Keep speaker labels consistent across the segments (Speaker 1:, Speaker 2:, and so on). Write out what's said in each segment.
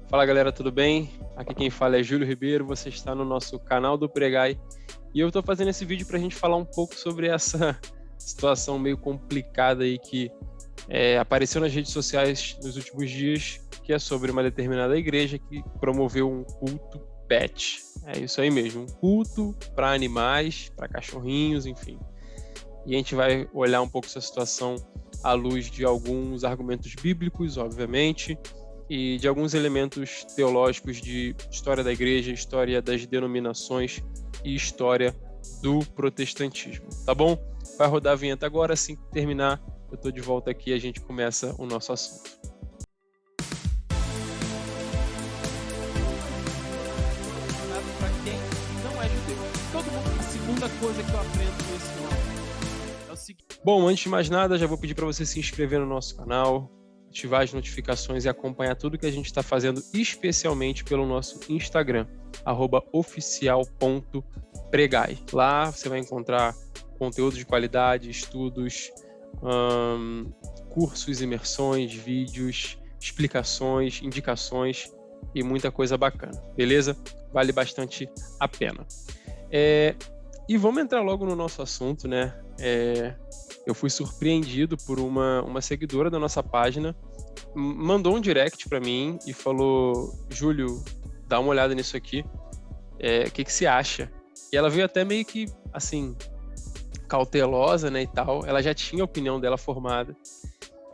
Speaker 1: Fala galera, tudo bem? Aqui quem fala é Júlio Ribeiro, você está no nosso canal do Pregai e eu estou fazendo esse vídeo para a gente falar um pouco sobre essa situação meio complicada aí que apareceu nas redes sociais nos últimos dias, que é sobre uma determinada igreja que promoveu um culto pet. É isso aí mesmo, um culto para animais, para cachorrinhos, enfim. E a gente vai olhar um pouco essa situação à luz de alguns argumentos bíblicos, obviamente, e de alguns elementos teológicos de história da igreja, história das denominações e história do protestantismo, tá bom? Vai rodar a vinheta agora, assim que terminar, eu tô de volta aqui e a gente começa o nosso assunto. Para quem não é judeu, todo mundo, a segunda coisa que eu aprendo com esse ano é o seguinte. Bom, antes de mais nada, já vou pedir para você se inscrever no nosso canal, ativar as notificações e acompanhar tudo que a gente está fazendo, especialmente pelo nosso Instagram, @oficial.pregai. Lá você vai encontrar conteúdo de qualidade, estudos, cursos, imersões, vídeos, explicações, indicações e muita coisa bacana, beleza? Vale bastante a pena. E vamos entrar logo no nosso assunto, né? Eu fui surpreendido por uma seguidora da nossa página, mandou um direct para mim e falou: Júlio, dá uma olhada nisso aqui, o que você acha? E ela veio até meio que, assim, cautelosa, né, e tal. Ela já tinha a opinião dela formada,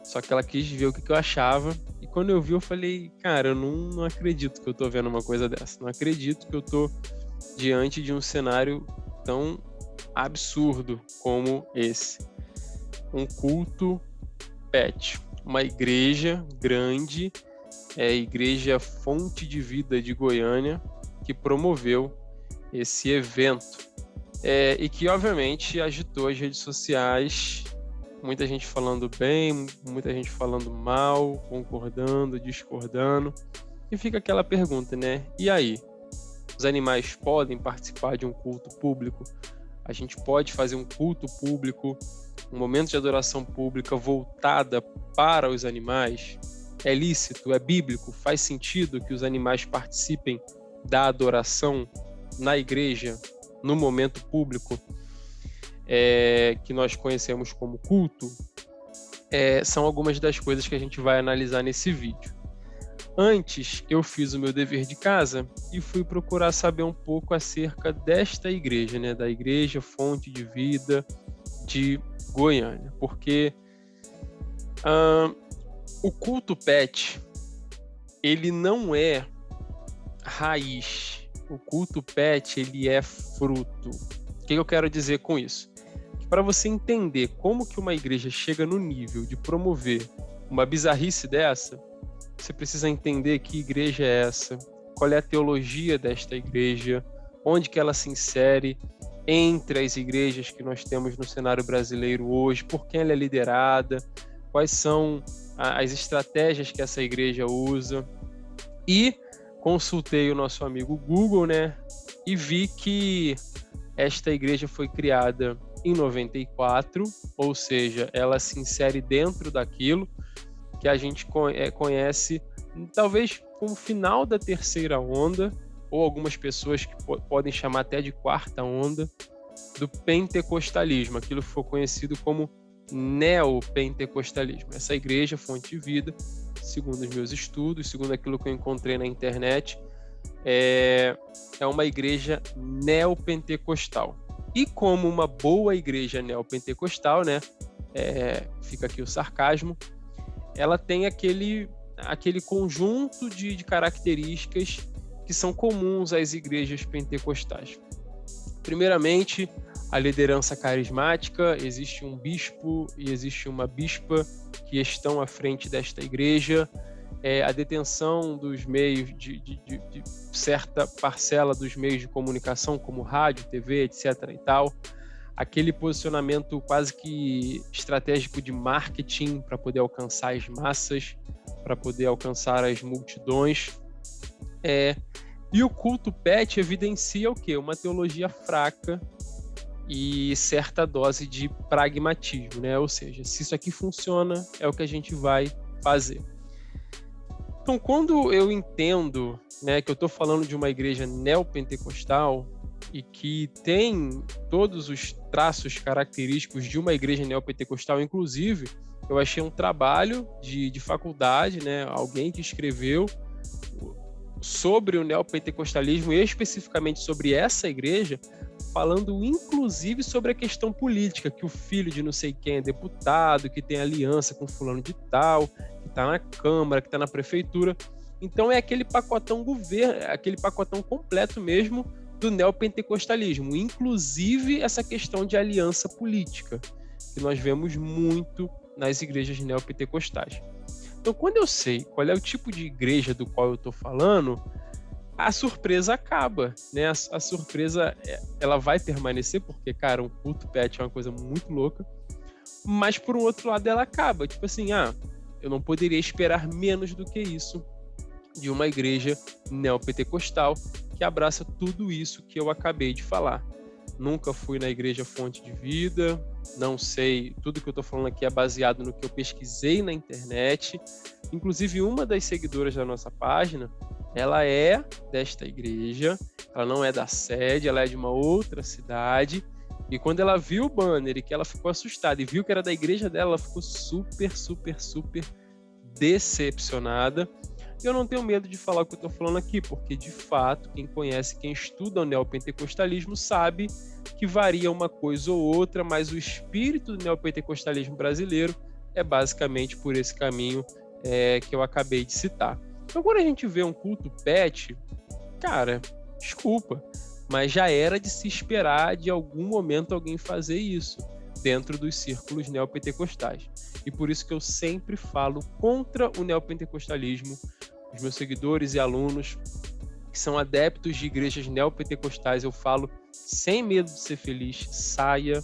Speaker 1: só que ela quis ver o que eu achava. E quando eu vi, eu falei: cara, eu não acredito que eu tô vendo uma coisa dessa. Não acredito que eu tô diante de um cenário tão absurdo como esse. Um culto pet, uma igreja grande, Igreja Fonte de Vida de Goiânia, que promoveu esse evento e que obviamente agitou as redes sociais, muita gente falando bem, muita gente falando mal, concordando, discordando, e fica aquela pergunta, né? E aí? Os animais podem participar de um culto público? A gente pode fazer um culto público, um momento de adoração pública voltada para os animais? É lícito? É bíblico? Faz sentido que os animais participem da adoração na igreja, no momento público, que nós conhecemos como culto? São algumas das coisas que a gente vai analisar nesse vídeo. Antes, eu fiz o meu dever de casa e fui procurar saber um pouco acerca desta igreja, né, da Igreja Fonte de Vida de Goiânia, porque o culto pet, ele não é raiz. O culto pet, ele é fruto. O que eu quero dizer com isso? Para você entender como que uma igreja chega no nível de promover uma bizarrice dessa, você precisa entender que igreja é essa, qual é a teologia desta igreja, onde que ela se insere entre as igrejas que nós temos no cenário brasileiro hoje, por quem ela é liderada, quais são as estratégias que essa igreja usa. E consultei o nosso amigo Google, né, e vi que esta igreja foi criada em 94, ou seja, ela se insere dentro daquilo que a gente conhece, talvez como final da terceira onda, ou algumas pessoas que podem chamar até de quarta onda, do pentecostalismo, aquilo que foi conhecido como neopentecostalismo. Essa igreja, Fonte de Vida, segundo os meus estudos, segundo aquilo que eu encontrei na internet, é uma igreja neopentecostal. E como uma boa igreja neopentecostal, né, fica aqui o sarcasmo, ela tem aquele conjunto de características que são comuns às igrejas pentecostais. Primeiramente, a liderança carismática. Existe um bispo e existe uma bispa que estão à frente desta igreja. A detenção dos meios, de certa parcela dos meios de comunicação, como rádio, TV, etc. e tal. Aquele posicionamento quase que estratégico de marketing para poder alcançar as massas, para poder alcançar as multidões. E o culto pet evidencia o quê? Uma teologia fraca e certa dose de pragmatismo, né? Ou seja, se isso aqui funciona, é o que a gente vai fazer. Então, quando eu entendo, né, que eu estou falando de uma igreja neopentecostal e que tem todos os traços característicos de uma igreja neopentecostal, inclusive, eu achei um trabalho de faculdade, né, alguém que escreveu sobre o neopentecostalismo e especificamente sobre essa igreja, falando inclusive sobre a questão política, que o filho de não sei quem é deputado, que tem aliança com fulano de tal, que está na Câmara, que está na Prefeitura. Então é aquele pacotão governo, aquele pacotão completo mesmo do neopentecostalismo, inclusive essa questão de aliança política, que nós vemos muito nas igrejas neopentecostais. Então, quando eu sei qual é o tipo de igreja do qual eu estou falando, a surpresa acaba, né? A surpresa, ela vai permanecer, porque, cara, um culto pet é uma coisa muito louca, mas, por um outro lado, ela acaba. Tipo assim, eu não poderia esperar menos do que isso de uma igreja neopentecostal que abraça tudo isso que eu acabei de falar. Nunca fui na igreja Fonte de Vida, não sei, tudo que eu estou falando aqui é baseado no que eu pesquisei na internet. Inclusive, uma das seguidoras da nossa página, ela é desta igreja, ela não é da sede, ela é de uma outra cidade. E quando ela viu o banner e que ela ficou assustada e viu que era da igreja dela, ela ficou super decepcionada. Eu não tenho medo de falar o que eu estou falando aqui, porque, de fato, quem conhece, quem estuda o neopentecostalismo sabe que varia uma coisa ou outra, mas o espírito do neopentecostalismo brasileiro é basicamente por esse caminho que eu acabei de citar. Então, quando a gente vê um culto pet, cara, desculpa, mas já era de se esperar de algum momento alguém fazer isso dentro dos círculos neopentecostais. E por isso que eu sempre falo contra o neopentecostalismo. Os meus seguidores e alunos que são adeptos de igrejas neopentecostais, eu falo sem medo de ser feliz, saia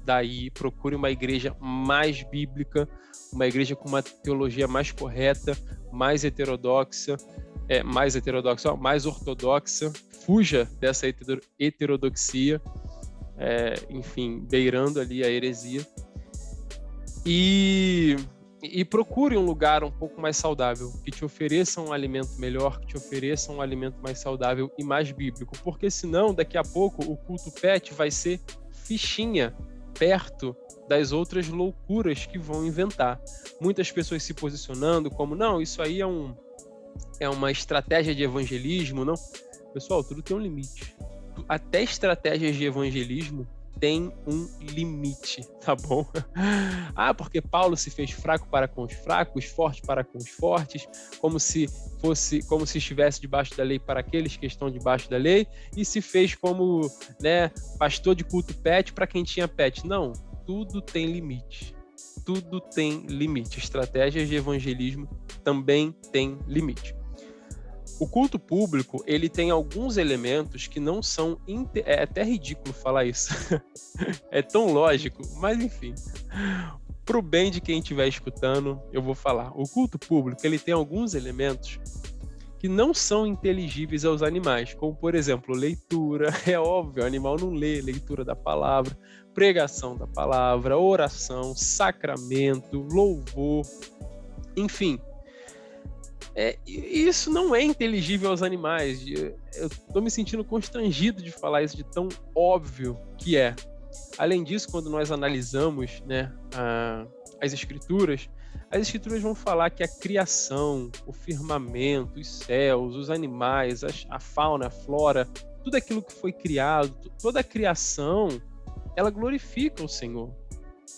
Speaker 1: daí, procure uma igreja mais bíblica, uma igreja com uma teologia mais correta, mais heterodoxa, mais ortodoxa, fuja dessa heterodoxia, enfim, beirando ali a heresia, e procure um lugar um pouco mais saudável, que te ofereça um alimento melhor, que te ofereça um alimento mais saudável e mais bíblico, porque senão, daqui a pouco, o culto pet vai ser fichinha perto das outras loucuras que vão inventar. Muitas pessoas se posicionando como, não, isso aí é uma estratégia de evangelismo, não. Pessoal, tudo tem um limite. Até estratégias de evangelismo tem um limite, tá bom? Porque Paulo se fez fraco para com os fracos, forte para com os fortes, como se estivesse debaixo da lei para aqueles que estão debaixo da lei, e se fez como, né, pastor de culto pet para quem tinha pet. Não, tudo tem limite. Tudo tem limite. Estratégias de evangelismo também tem limite. O culto público, ele tem alguns elementos que não são... É até ridículo falar isso. É tão lógico, mas enfim. Pro bem de quem estiver escutando, eu vou falar. O culto público, ele tem alguns elementos que não são inteligíveis aos animais, como, por exemplo, leitura. É óbvio, o animal não lê, leitura da palavra, pregação da palavra, oração, sacramento, louvor, enfim. Isso não é inteligível aos animais. Eu estou me sentindo constrangido de falar isso, de tão óbvio que é. Além disso, quando nós analisamos, né, as escrituras vão falar que a criação, o firmamento, os céus, os animais, a fauna, a flora, tudo aquilo que foi criado, toda a criação, ela glorifica o Senhor.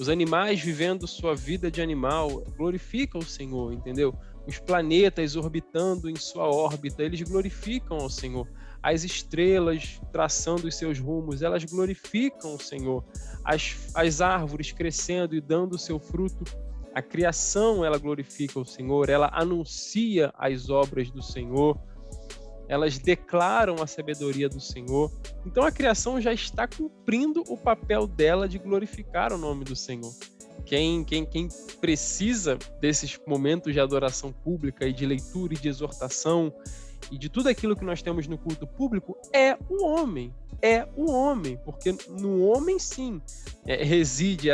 Speaker 1: Os animais vivendo sua vida de animal glorificam o Senhor, entendeu? Os planetas orbitando em sua órbita, eles glorificam ao Senhor. As estrelas traçando os seus rumos, elas glorificam o Senhor. As árvores crescendo e dando o seu fruto, a criação, ela glorifica o Senhor, ela anuncia as obras do Senhor, elas declaram a sabedoria do Senhor. Então a criação já está cumprindo o papel dela de glorificar o nome do Senhor. Quem precisa desses momentos de adoração pública e de leitura e de exortação e de tudo aquilo que nós temos no culto público é o homem, porque no homem sim reside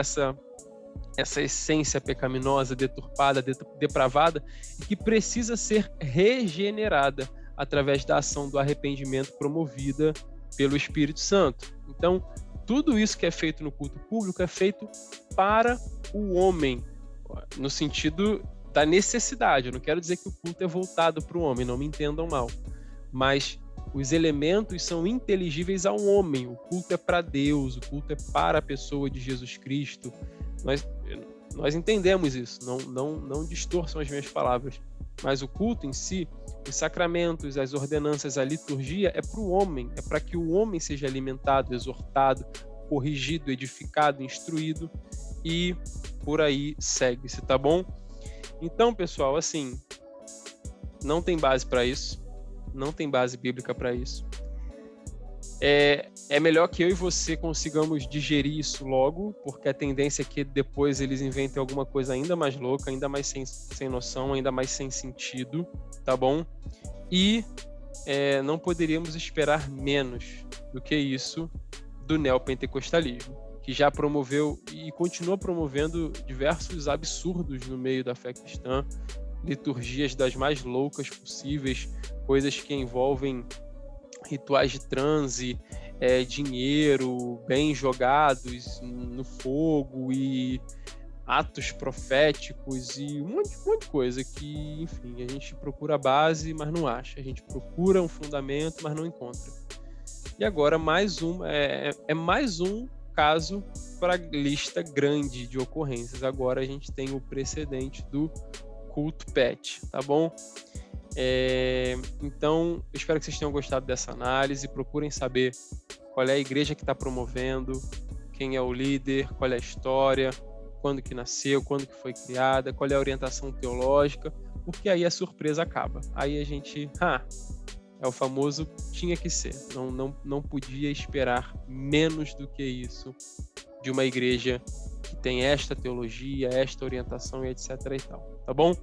Speaker 1: essa essência pecaminosa, deturpada, depravada, e que precisa ser regenerada através da ação do arrependimento promovida pelo Espírito Santo. Então, tudo isso que é feito no culto público é feito para o homem, no sentido da necessidade. Eu não quero dizer que o culto é voltado para o homem, não me entendam mal, mas os elementos são inteligíveis ao homem. O culto é para Deus, o culto é para a pessoa de Jesus Cristo. Nós entendemos isso, não distorçam as minhas palavras, mas o culto em si, os sacramentos, as ordenanças, a liturgia é para o homem, é para que o homem seja alimentado, exortado, corrigido, edificado, instruído, e por aí segue-se, tá bom? Então, pessoal, assim, não tem base para isso, não tem base bíblica para isso. É melhor que eu e você consigamos digerir isso logo, porque a tendência é que depois eles inventem alguma coisa ainda mais louca, ainda mais sem noção, ainda mais sem sentido, tá bom? E não poderíamos esperar menos do que isso do neopentecostalismo, que já promoveu e continua promovendo diversos absurdos no meio da fé cristã, liturgias das mais loucas possíveis, coisas que envolvem rituais de transe, dinheiro, bens jogados no fogo e atos proféticos e um monte de coisa que, enfim, a gente procura a base, mas não acha. A gente procura um fundamento, mas não encontra. E agora mais um caso para a lista grande de ocorrências. Agora a gente tem o precedente do culto pet, tá bom? Então, eu espero que vocês tenham gostado dessa análise. Procurem saber qual é a igreja que está promovendo, quem é o líder, qual é a história, quando que nasceu, quando que foi criada, qual é a orientação teológica, porque aí a surpresa acaba. Aí a gente, é o famoso tinha que ser. Não podia esperar menos do que isso de uma igreja que tem esta teologia, esta orientação e etc e tal, tá bom?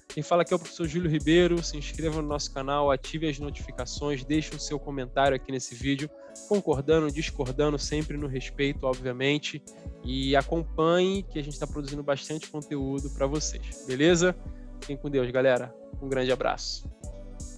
Speaker 1: Quem fala aqui é o professor Júlio Ribeiro. Se inscreva no nosso canal, ative as notificações, deixe o seu comentário aqui nesse vídeo, concordando, discordando, sempre no respeito, obviamente, e acompanhe que a gente está produzindo bastante conteúdo para vocês, beleza? Fiquem com Deus, galera. Um grande abraço.